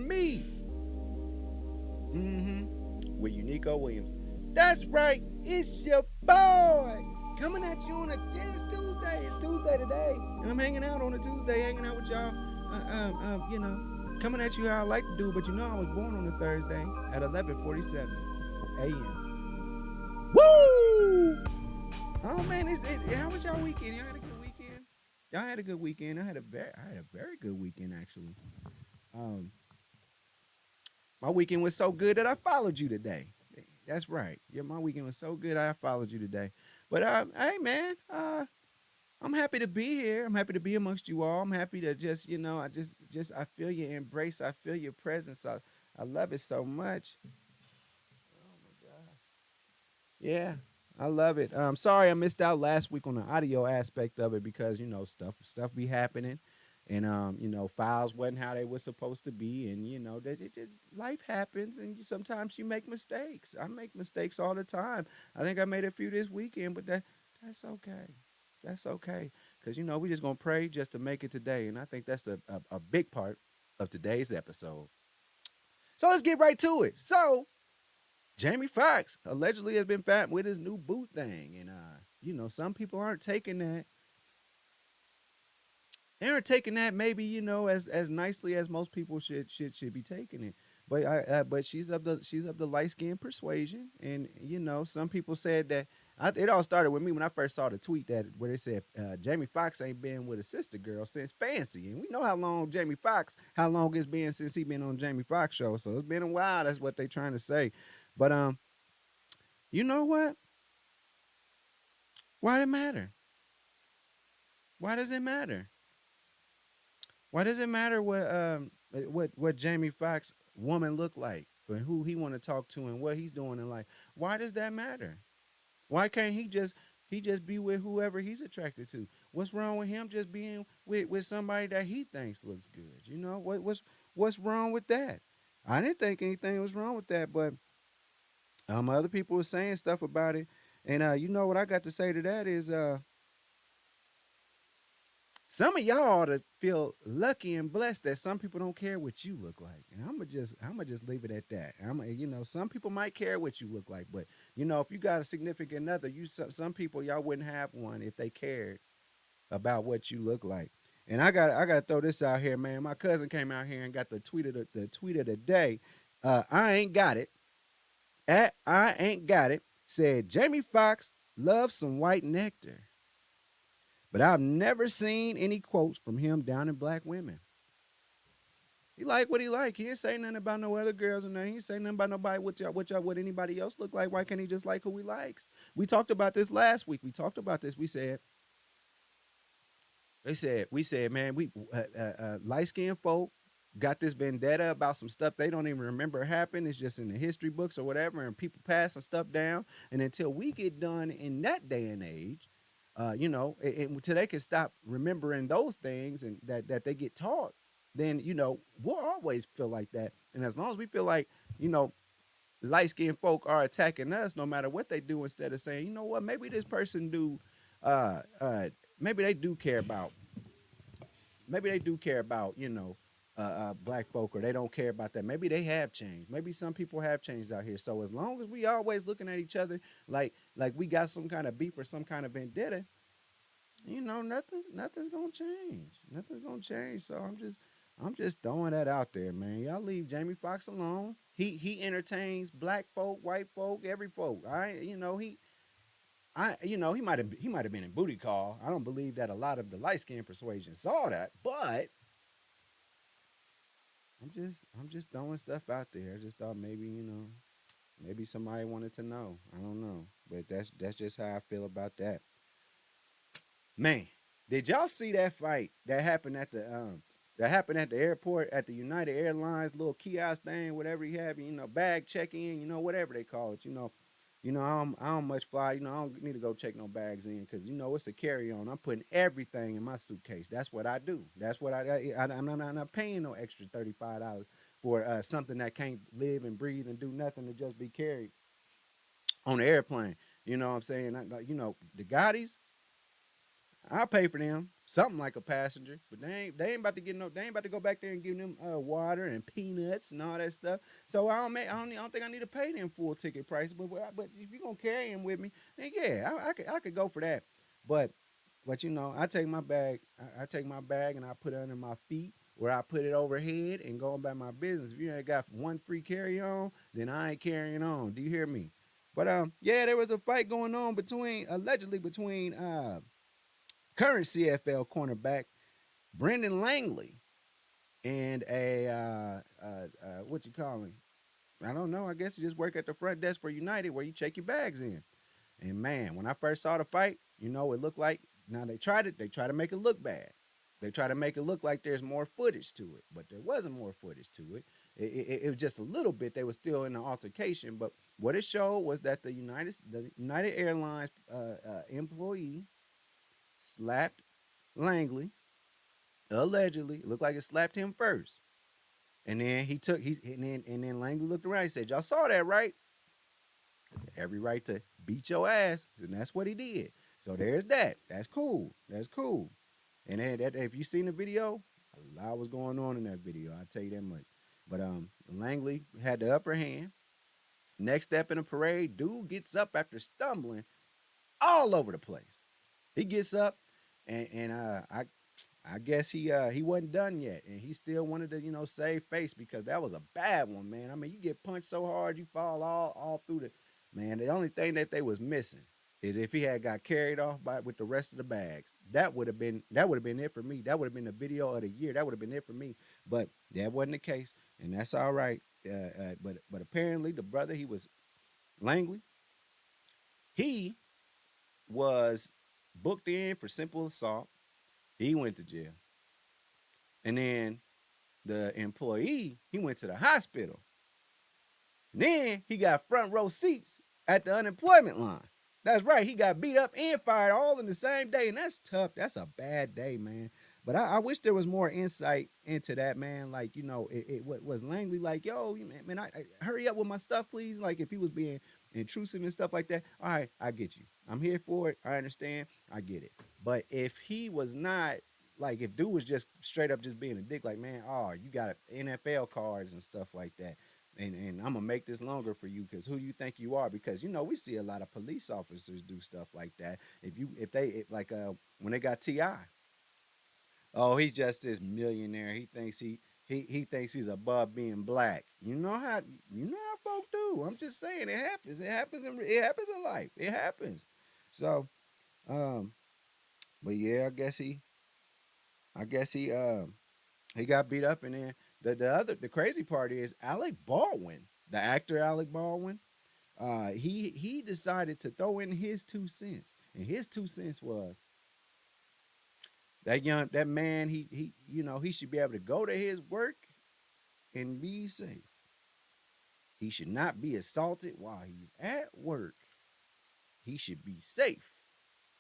me. With Unico Williams. That's right. It's your boy. Coming at you on a it's Tuesday. It's Tuesday today. And I'm hanging out on a Tuesday, hanging out with y'all. Coming at you how I like to do, but you know I was born on a Thursday at 11:47 a.m. Woo! Oh man, how was y'all weekend? Y'all had a good weekend. Y'all had a good weekend. I had a very good weekend actually. Um, my weekend was so good that I followed you today. That's right. Yeah, my weekend was so good I followed you today. But hey man, I'm happy to be here. I'm happy to be amongst you all. I'm happy to just I feel your embrace. I feel your presence. I love it so much. Oh my god. Yeah, I love it. Sorry I missed out last week on the audio aspect of it because stuff be happening, and files wasn't how they were supposed to be, and that it just life happens, and sometimes you make mistakes. I make mistakes all the time. I think I made a few this weekend, but that's okay. That's okay, because we just gonna pray just to make it today, and I think that's a big part of today's episode. So let's get right to it. So Jamie Foxx allegedly has been found with his new boot thing, and some people aren't taking that. They aren't taking that maybe as nicely as most people should be taking it. But she's of the light skin persuasion, and some people said that it all started with me when I first saw the tweet that where they said Jamie Foxx ain't been with a sister girl since Fancy, and we know how long it's been since he been on Jamie Foxx show, so it's been a while. That's what they trying to say, but you know what? Why does it matter? Why does it matter? Why does it matter what Jamie Foxx woman look like and who he want to talk to and what he's doing in life? Why does that matter? Why can't he just be with whoever he's attracted to? What's wrong with him just being with somebody that he thinks looks good? What's wrong with that? I didn't think anything was wrong with that, but other people were saying stuff about it, and what I got to say to that is some of y'all ought to feel lucky and blessed that some people don't care what you look like, and I'm gonna just leave it at that. Some people might care what you look like, but if you got a significant other, some people y'all wouldn't have one if they cared about what you look like. And I got to throw this out here, man. My cousin came out here and got the tweet of the day. I ain't got it. At I ain't got it. Said Jamie Foxx loves some white nectar. But I've never seen any quotes from him down in black women. He like what he like. He didn't say nothing about no other girls and nothing. He didn't say nothing about nobody what anybody else look like. Why can't he just like who he likes? We talked about this last week. We talked about this. We said, man, we light skinned folk got this vendetta about some stuff they don't even remember happened. It's just in the history books or whatever, and people passing stuff down. And until we get done in that day and age, until they can stop remembering those things and that they get taught, then we'll always feel like that. And as long as we feel like you know light skinned folk are attacking us, no matter what they do, instead of saying, what, maybe this person do, uh, uh, maybe they do care about black folk, or they don't care about that. Maybe they have changed. Maybe some people have changed out here. So as long as we always looking at each other like we got some kind of beef or some kind of vendetta, nothing's gonna change. Nothing's gonna change. So I'm just throwing that out there, man. Y'all leave Jamie Foxx alone. He entertains black folk, white folk, every folk. He might have been in booty call. I don't believe that a lot of the light skinned persuasion saw that, but I'm just throwing stuff out there. I just thought maybe somebody wanted to know. I don't know, but that's just how I feel about that. Man, did y'all see that fight that happened at the airport at the United Airlines little kiosk thing, whatever you have, bag check in, whatever they call it, I don't much fly, I don't need to go check no bags in because it's a carry on. I'm putting everything in my suitcase. That's what I do. That's what I'm not paying no extra $35 for something that can't live and breathe and do nothing to just be carried on the airplane. You know what I'm saying? The Gottis, I'll pay for them something like a passenger, but they ain't about to get no. They ain't about to go back there and give them water and peanuts and all that stuff. So I don't think I need to pay them full ticket price. But if you are gonna carry them with me, then yeah, I could go for that. But you know, I take my bag and I put it under my feet, or I put it overhead and go about my business. If you ain't got one free carry on, then I ain't carrying on. Do you hear me? But yeah, there was a fight going on between allegedly between current CFL cornerback Brendan Langley and a what you call him? I don't know. I guess he just work at the front desk for United where you check your bags in. And man, when I first saw the fight, you know, it looked like now they tried it. They try to make it look bad. They try to make it look like there's more footage to it, but there wasn't more footage to it. It was just a little bit. They were still in the altercation, but what it showed was that the United Airlines employee slapped Langley allegedly. It looked like it slapped him first, and then and then Langley looked around. He said, "Y'all saw that, right? Every right to beat your ass," and that's what he did. So there's that. That's cool. That's cool. And then if you seen the video, a lot was going on in that video. I tell you that much. But Langley had the upper hand. Next step in the parade, dude gets up after stumbling all over the place. He gets up, and I guess he wasn't done yet, and he still wanted to save face because that was a bad one, man. I mean, you get punched so hard you fall all through the man. The only thing that they was missing is if he had got carried off by with the rest of the bags. That would have been it for me. That would have been the video of the year. That would have been it for me. But that wasn't the case, and that's all right. But apparently the brother he was Langley. He was booked in for simple assault. He went to jail. And then the employee, he went to the hospital. And then he got front row seats at the unemployment line. That's right. He got beat up and fired all in the same day. And that's tough. That's a bad day, man. But I wish there was more insight into that, man. Like, it was Langley like, yo, man, I hurry up with my stuff, please. Like, if he was being intrusive and stuff like that, all right, I get you. I'm here for it. I understand. I get it. But if he was not, like, if dude was just straight up just being a dick, like, man, oh, you got NFL cards and stuff like that. And I'm gonna make this longer for you because who you think you are? Because we see a lot of police officers do stuff like that. If when they got Ti, oh, he's just this millionaire. He thinks he's above being black. You know how folk do. I'm just saying it happens. It happens in life. It happens. So, um, but yeah, I guess he got beat up, and then the crazy part is Alec Baldwin, the actor Alec Baldwin. He decided to throw in his 2 cents, and his 2 cents was that man he should be able to go to his work and be safe. He should not be assaulted while he's at work. He should be safe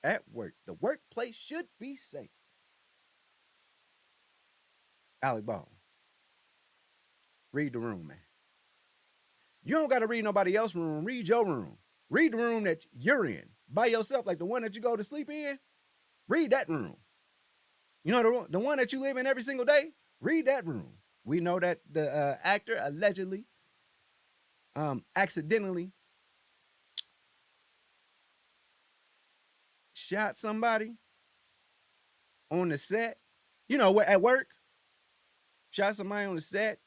at work. The workplace should be safe. Alec Baldwin, read the room, man. You don't got to read nobody else's room. Read your room. Read the room that you're in by yourself, like the one that you go to sleep in. Read that room. The one that you live in every single day. Read that room. We know that the actor allegedly, accidentally shot somebody on the set. At work, shot somebody on the set.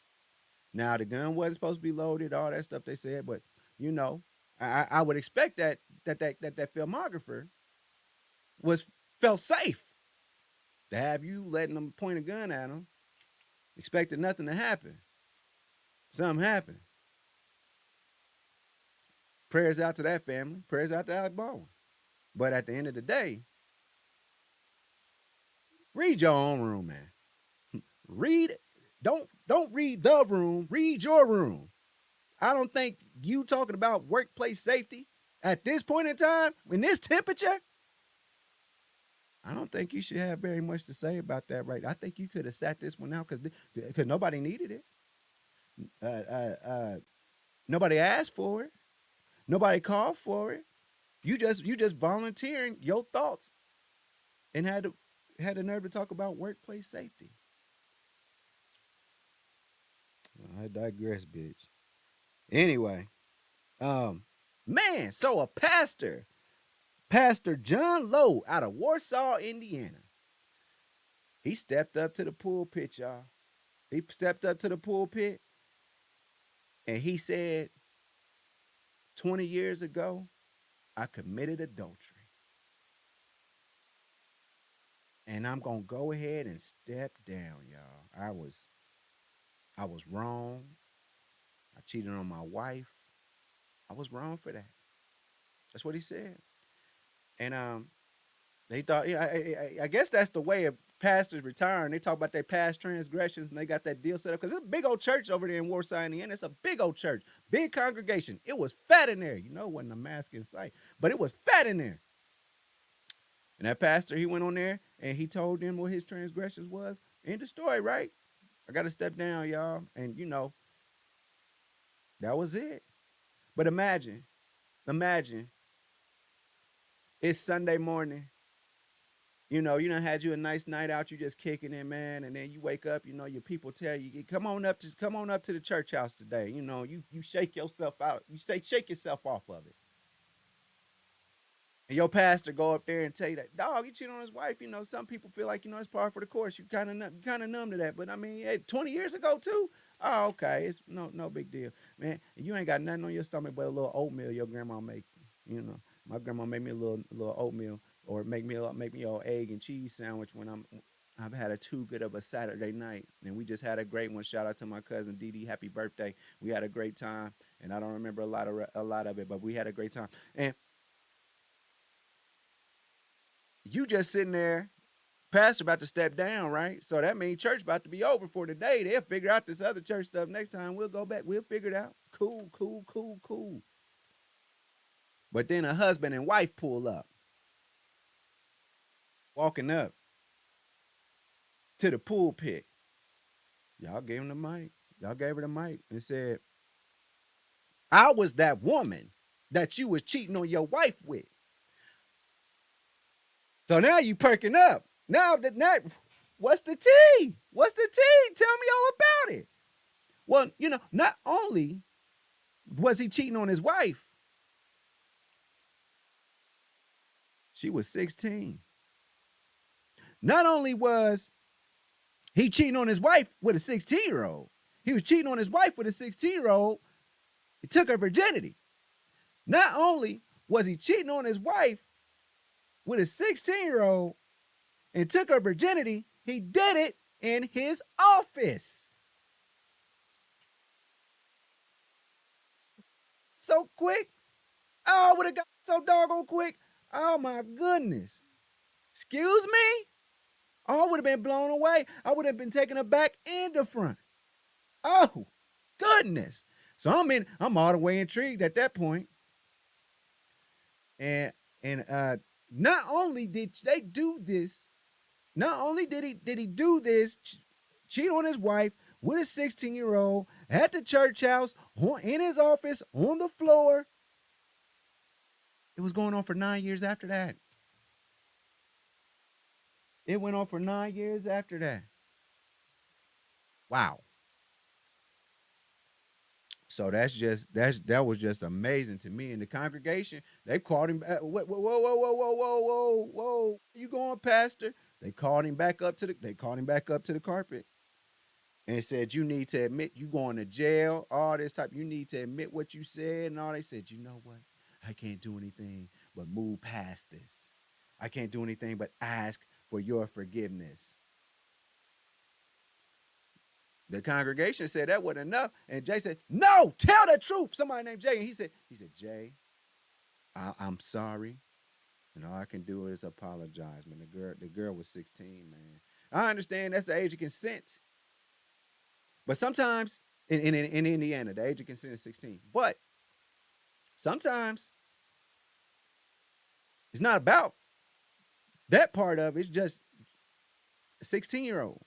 Now the gun wasn't supposed to be loaded, all that stuff they said, but you know, I would expect that filmographer was felt safe to have you letting them point a gun at him, expecting nothing to happen. Something happened. Prayers out to that family. Prayers out to Alec Baldwin. But at the end of the day, read your own room, man. Read. Don't read the room. Read your room. I don't think you talking about workplace safety at this point in time, in this temperature, I don't think you should have very much to say about that, right? I think you could have sat this one out because nobody needed it. Uh, uh, Nobody asked for it. Nobody called for it. You just volunteering your thoughts and had the nerve to talk about workplace safety. I digress, bitch. Anyway, um, man, so a pastor, Pastor John Lowe out of Warsaw, Indiana, he stepped up to the pulpit, y'all. He stepped up to the pulpit and he said, 20 years ago, I committed adultery. And I'm gonna go ahead and step down, y'all. I was wrong. I cheated on my wife. I was wrong for that. That's what he said. And they thought, yeah, I guess that's the way of pastors retiring. They talk about their past transgressions and they got that deal set up because it's a big old church over there in Warsaw, Indiana. It's a big old church, big congregation. It was fat in there. You know, it wasn't a mask in sight, but it was fat in there. And that pastor, he went on there and he told them what his transgressions was. End the story, right? I got to step down, y'all. And you know, that was it. But imagine, it's Sunday morning. You done had you a nice night out, you just kicking it, man, and then you wake up, your people tell you, come on up to the church house today. You shake yourself out. You say shake yourself off of it. And your pastor go up there and tell you that, dog, he cheated on his wife. Some people feel like, it's par for the course. You kind of numb to that. But I mean, hey, 20 years ago too. Oh, okay. It's no big deal, man. You ain't got nothing on your stomach but a little oatmeal your grandma make. My grandma made me a little oatmeal, or make me an egg and cheese sandwich when I've had a too good of a Saturday night, and we just had a great one. Shout out to my cousin Dee Dee, happy birthday! We had a great time, and I don't remember a lot of it, but we had a great time. And you just sitting there, pastor about to step down, right? So that means church about to be over for the day. They'll figure out this other church stuff next time. We'll go back. We'll figure it out. Cool, cool, cool, cool. But then a husband and wife pull up, walking up to the pulpit. Y'all gave him the mic. Y'all gave her the mic and said, I was that woman that you was cheating on your wife with. So now you perking up. Now, what's the tea? What's the tea? Tell me all about it. Well, not only was he cheating on his wife, she was 16. Not only was he cheating on his wife with a 16-year-old, he was cheating on his wife with a 16-year-old. He took her virginity. Not only was he cheating on his wife with a 16-year-old and took her virginity, he did it in his office. So quick. Oh, would have got so doggone quick. Oh my goodness. Excuse me? Oh, I would have been blown away. I would have been taken aback and the front. Oh, goodness. So I'm all the way intrigued at that point. And not only did they do this, not only did he do this, cheat on his wife with a 16-year-old at the church house, in his office, on the floor. It was going on for 9 years after that. It went on for 9 years after that. Wow. So that was just amazing to me. And the congregation, they called him. Whoa, whoa, whoa, whoa, whoa, whoa, whoa, whoa! You going, Pastor? They called him back up to the carpet and said, "You need to admit you going to jail. All this type. You need to admit what you said." And all they said, "You know what? I can't do anything but move past this. I can't do anything but ask for your forgiveness." The congregation said that wasn't enough, and Jay said, "No, tell the truth." Somebody named Jay, and he said, "Jay, I'm sorry, and all I can do is apologize, man." The girl was 16, man. I understand that's the age of consent, but sometimes in Indiana, the age of consent is 16. But sometimes it's not about that part of it. It's just a 16-year-old.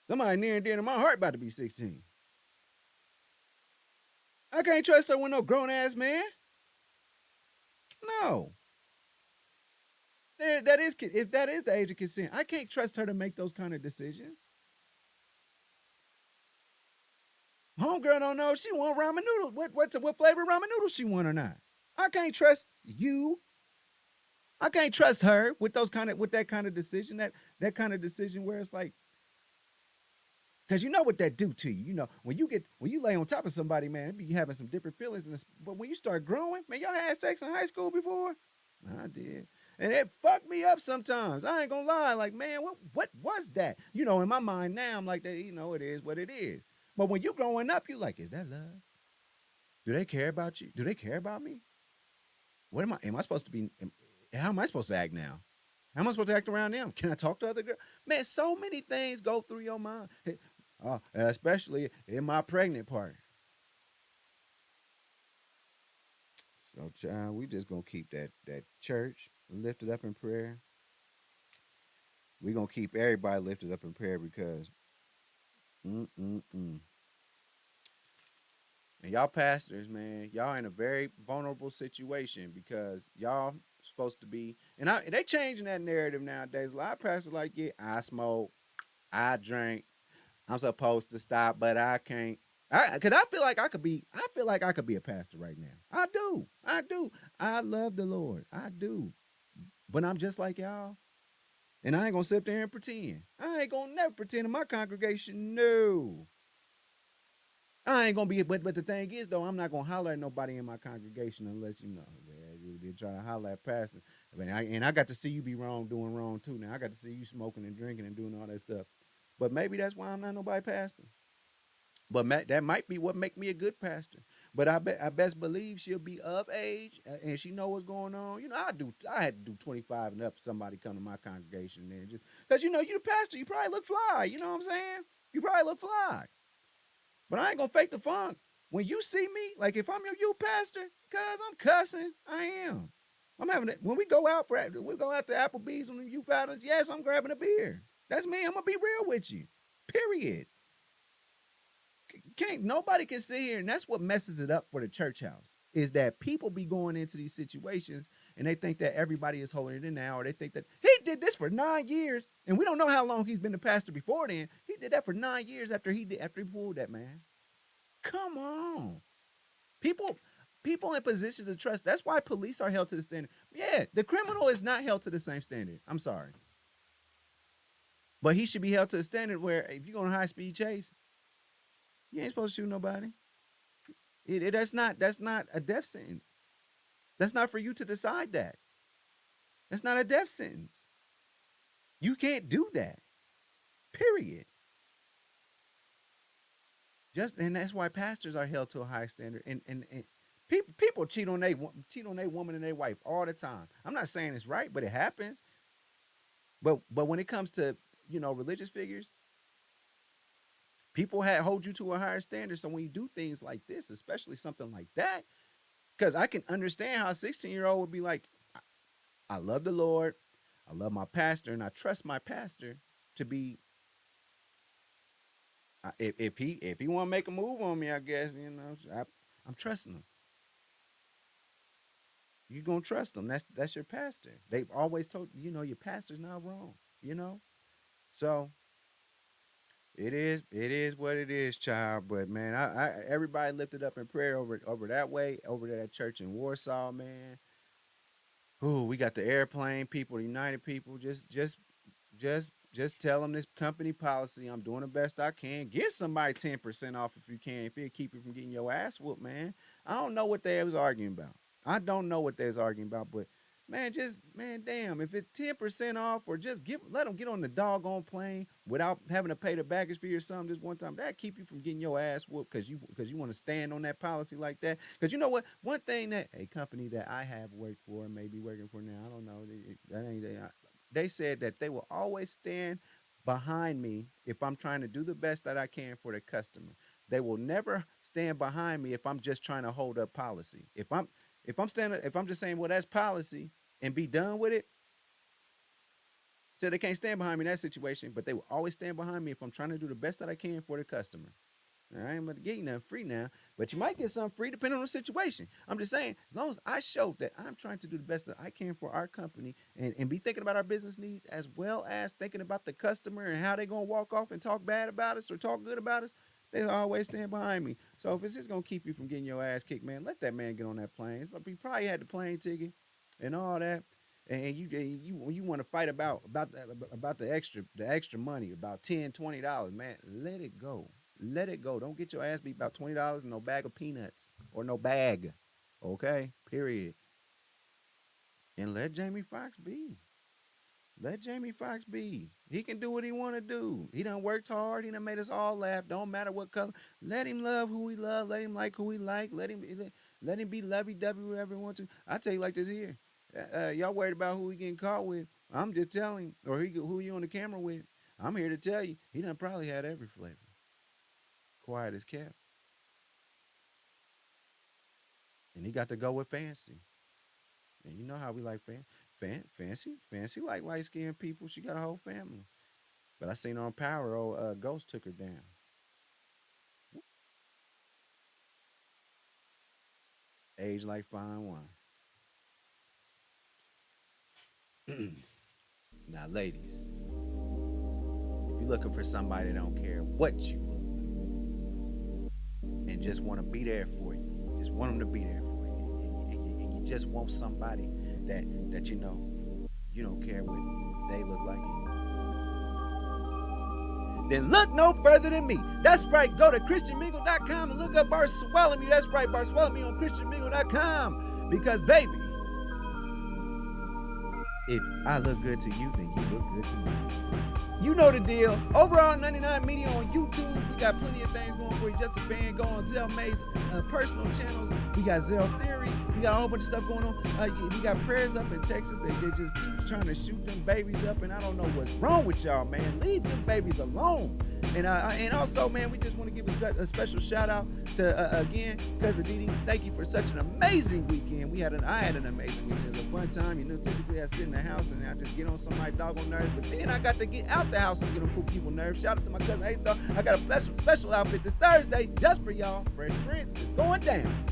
Somebody near and dear to my heart about to be 16. I can't trust her with no grown ass man. No. that is if that is the age of consent, I can't trust her to make those kind of decisions. Homegirl don't know if she want ramen noodles. What flavor ramen noodles she want or not. I can't trust you. I can't trust her with that kind of decision. That kind of decision where it's like, because you know what that do to you. You know when you lay on top of somebody, man, it be having some different feelings. But when you start growing, man, y'all had sex in high school before. I did, and it fucked me up sometimes. I ain't gonna lie. Like, man, what was that? You know, in my mind now, I'm like that. You know, it is what it is. But when you growing up, you like, is that love? Do they care about you? Do they care about me? What am I? Am I supposed to be? How am I supposed to act now? How am I supposed to act around them? Can I talk to other girls? Man, so many things go through your mind. Especially in my pregnant part. So, child, we just gonna keep that church lifted up in prayer. We gonna keep everybody lifted up in prayer because, mm. And y'all pastors, man, y'all in a very vulnerable situation because y'all supposed to be, and they changing that narrative nowadays. A lot of pastors like, yeah, I smoke, I drink, I'm supposed to stop, but I can't. Cause I feel like I could be a pastor right now. I do. I love the Lord. I do. But I'm just like y'all. And I ain't gonna sit there and pretend. I ain't gonna never pretend in my congregation. No. I ain't gonna be, but the thing is though, I'm not gonna holler at nobody in my congregation unless you know they try to holler at pastor. And I got to see you be wrong, doing wrong too. Now I got to see you smoking and drinking and doing all that stuff. But maybe that's why I'm not nobody pastor. But that might be what make me a good pastor. But I best believe she'll be of age and she know what's going on. You know, I had to do 25 and up. Somebody come to my congregation and just because you know you the pastor, you probably look fly. You know what I'm saying? You probably look fly. But I ain't gonna fake the funk. When you see me, like if I'm your youth pastor, cause I'm cussing, I am. I'm having it when we go out to Applebee's on the youth outings. Yes, I'm grabbing a beer. That's me. I'm gonna be real with you. Period. Can't nobody can sit here, and that's what messes it up for the church house. Is that people be going into these situations and they think that everybody is holding it in now, or they think that he did this for 9 years, and we don't know how long he's been the pastor before then. He did that for 9 years after he pulled that man. Come on. People people in positions of trust. That's why police are held to the standard. Yeah, the criminal is not held to the same standard. I'm sorry. But he should be held to a standard where if you're going to high speed chase, you ain't supposed to shoot nobody. That's not a death sentence. That's not for you to decide that. That's not a death sentence. You can't do that. Period. Just and that's why pastors are held to a high standard. And people cheat on their woman and their wife all the time. I'm not saying it's right, but it happens. But when it comes to religious figures, people hold you to a higher standard. So when you do things like this, especially something like that, because I can understand how a 16-year-old would be like, I love the Lord, I love my pastor, and I trust my pastor to be. If he want to make a move on me, I guess I'm trusting him. You gonna trust him? That's your pastor. They've always told your pastor's not wrong. You know, so it is what it is, child. But man, everybody lifted up in prayer over that way, over that church in Warsaw, man. Ooh, we got the airplane people, the United people. Just tell them this company policy. I'm doing the best I can. Get somebody 10% off if you can. If it keep you from getting your ass whooped, man. I don't know what they was arguing about. I don't know what they was arguing about, but man, damn. If it's 10% off, or just let them get on the doggone plane without having to pay the baggage fee or something just one time. That keep you from getting your ass whooped because you want to stand on that policy like that. Because you know what? One thing that a company that I have worked for, maybe working for now, I don't know. That ain't they said that they will always stand behind me if I'm trying to do the best that I can for the customer. They will never stand behind me if I'm just trying to hold up policy. If I'm just saying, well, that's policy and be done with it, so they can't stand behind me in that situation, but they will always stand behind me if I'm trying to do the best that I can for the customer. I ain't about to get you nothing free now, but you might get something free depending on the situation. I'm just saying, as long as I show that I'm trying to do the best that I can for our company and be thinking about our business needs as well as thinking about the customer and how they're going to walk off and talk bad about us or talk good about us, they always stand behind me. So if it's just going to keep you from getting your ass kicked, man, let that man get on that plane. So he probably had the plane ticket and all that. And you want to fight about the extra money, about $10, $20, man, let it go. Let it go. Don't get your ass beat about $20 and no bag of peanuts or no bag. Okay? Period. And let Jamie Foxx be. Let Jamie Foxx be. He can do what he want to do. He done worked hard. He done made us all laugh. Don't matter what color. Let him love who he love. Let him like who he like. Let him be lovey-dovey, whatever he want to. I tell you like this here. Y'all worried about who he getting caught with. I'm just telling, or who you on the camera with. I'm here to tell you, he done probably had every flavor. Quiet as kept. And he got to go with fancy. And you know how we like fancy like light-skinned people. She got a whole family. But I seen her on Power, Ghost took her down. Age like fine wine. Now, ladies, if you're looking for somebody that don't care what you look like and just want to be there for you, just want them to be there for you, and you just want somebody that you know you don't care what they look like, then look no further than me. That's right. Go to ChristianMingle.com and look up Bartholomew. That's right, Bartholomew on ChristianMingle.com. Because, baby, if I look good to you, then you look good to me. You know the deal. Overall 99 Media on YouTube. We got plenty of things going for you. Just a fan. Go on Zell May's personal channel. We got Zell Theory. We got a whole bunch of stuff going on. We got prayers up in Texas. They just keep trying to shoot them babies up, and I don't know what's wrong with y'all, man. Leave them babies alone. And also, man, we just want to give a special shout out to again, Cousin Didi. Thank you for such an amazing weekend. I had an amazing weekend. It was a fun time. You know, typically I sit in the house and I just get on somebody's doggone nerves, but then I got to get out the house and get on people's nerves. Shout out to my cousin A-Star. I got a special outfit this Thursday just for y'all. Fresh Prince is going down.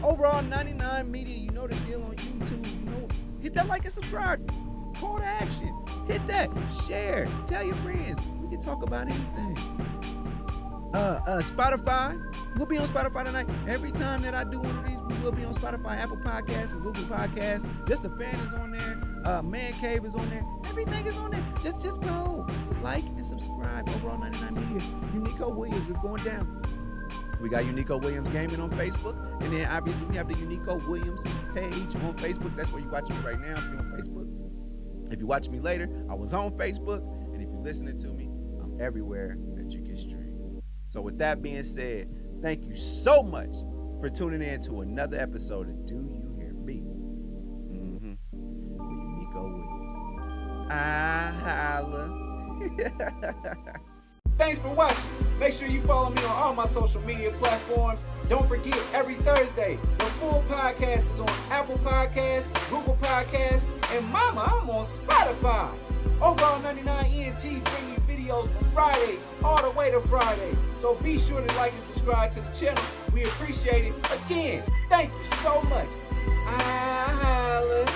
Overall 99 Media, you know the deal on YouTube. You know, hit that like and subscribe. Call to action. Hit that. Share. Tell your friends. We can talk about anything. Spotify. We'll be on Spotify tonight. Every time that I do one of these, we will be on Spotify, Apple Podcasts, and Google Podcasts. Just a Fan is on there. Man Cave is on there. Everything is on there. Just go. So like and subscribe. Overall 99 Media. Unico Williams is going down. We got Unico Williams Gaming on Facebook. And then obviously we have the Unico Williams page on Facebook. That's where you're watching me right now if you're on Facebook. If you watch me later, I was on Facebook. And if you're listening to me, I'm everywhere that you can stream. So with that being said, thank you so much for tuning in to another episode of Do You Hear Me? With Unico Williams. Holla. Thanks for watching. Make sure you follow me on all my social media platforms. Don't forget, every Thursday, the full podcast is on Apple Podcasts, Google Podcasts, and mama, I'm on Spotify. Overall 99 ENT bring you videos from Friday all the way to Friday. So be sure to like and subscribe to the channel. We appreciate it. Again, thank you so much. Holla.